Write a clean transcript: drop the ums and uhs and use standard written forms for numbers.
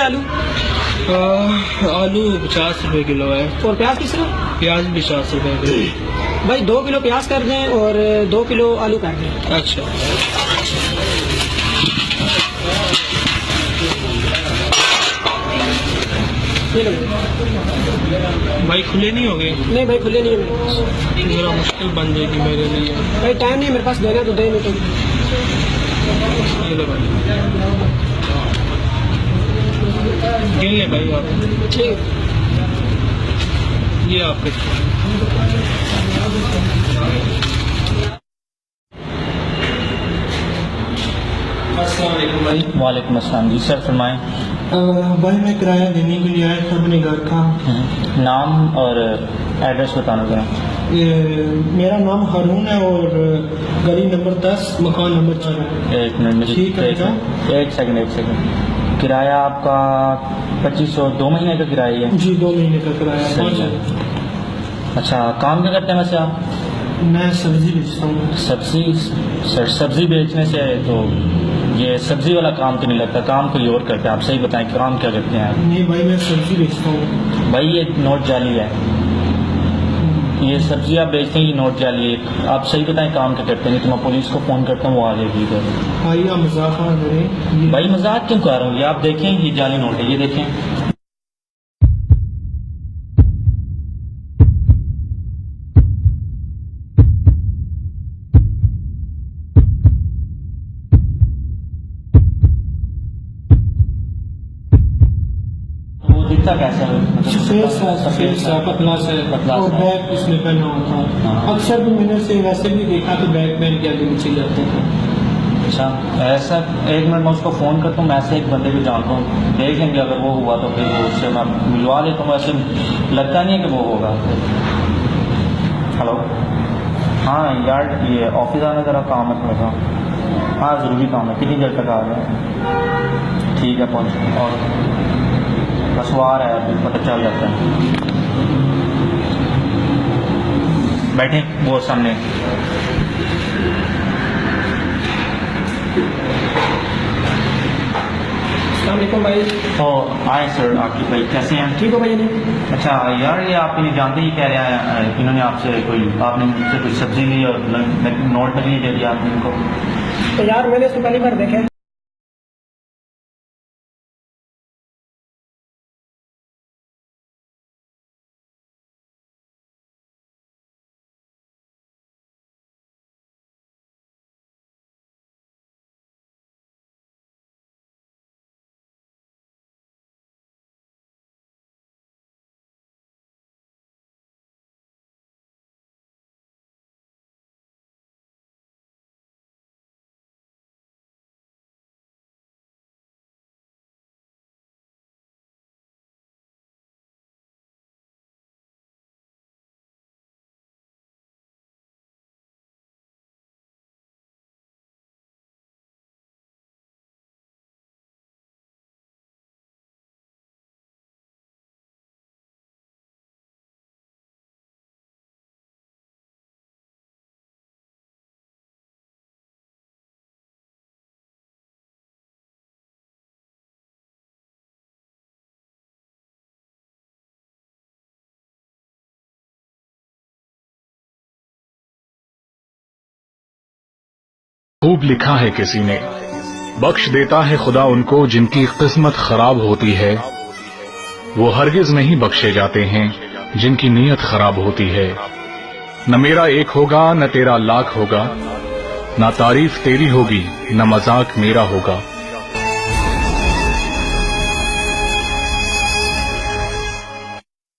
आलू? आलू 50 रुपए किलो है। और प्याज किस तरह? प्याज भी 50 रुपए किलो। भाई 2 किलो प्याज कर दें और 2 किलो आलू कर दें। अच्छा ये लो भाई, खुले नहीं हो गए? नहीं भाई खुले नहीं है। मेरा मुश्किल बन जाएगी मेरे लिए। भाई टाइम नहीं मेरे पास, देना तो दे नहीं तो। ये लो भाई, गिन ले भाई आप। ठीक, ये आपके। अस्सलाम वालेकुम भाई। वालेकुम अस्सलाम जी, सर फरमाएं। भाई मैं किराया देने के लिए आया था अपने घर का। नाम और एड्रेस बताना जरा। ये मेरा नाम हारून है और गली नंबर 10 मकान नंबर 4 है। एक मिनट मुझे ठीक है बेटा। एक सेकंड। किराया आपका 2500, 2 महीने का किराया है? जी 2 महीने का किराया। सही है। अच्छा, काम क्या करते हैं वैसे आप? मैं सब्जी बेचता हूँ। सब्जी बेचने से तो ये सब्जी वाला काम तो नहीं लगता, काम कोई और करते हैं। आप सही बताएं, काम क्या करते हैं आप? नहीं भाई मैं सब्जी बेचता हूँ। भाई ये नोट जाली है, ये सब्जी आप बेचते हैं, ये नोट जाली है। आप सही बताएं काम क्या करते हैं, तो मैं पुलिस को फोन करता हूँ, वो आ जाएगी इधर। भाई आप मजाक ना करें। भाई मजाक क्यों कर रहा हूँ? ये आप देखें, ये जाली नोट है, ये देखें। दिखता कैसा है? सफेद सा पतला सा और बैग इसमें पहना होता है। अक्सर भी मैंने से वैसे भी देखा तो बैग पहन के आगे पीछे जाते हैं। अच्छा ऐसा, एक मिनट मैं उसको फ़ोन करता हूँ। मैं ऐसे एक बंदे को जानता हूँ, देखेंगे अगर वो हुआ तो फिर वो उससे मैं मिलवा देता हूँ। वैसे लगता नहीं है कि वो होगा। हेलो, हाँ यार ये ऑफिस आना ज़रा काम है थोड़ा सा। हाँ ज़रूरी काम है। कितनी देर तक आ रहे हैं? ठीक है पहुँच। और बस वो आ रहा है, अभी पता चल जाता है। बैठे वो सामने। अस्सलाम वालेकुम भाई। तो आए सर, आपकी भाई कैसे हैं? ठीक हो भाई? नहीं अच्छा यार, ये आप नहीं जानते, ये कह रहे हैं इन्होंने आपसे आपने मुझसे कोई सब्जी ली और नोट नहीं दे दिया आपने इनको। तो यार मैंने इसको पहली बार देखा है। खूब लिखा है किसी ने, बख्श देता है खुदा उनको जिनकी किस्मत खराब होती है। वो हरगिज नहीं बख्शे जाते हैं जिनकी नीयत खराब होती है। न मेरा एक होगा न तेरा लाख होगा, ना तारीफ तेरी होगी न मजाक मेरा होगा।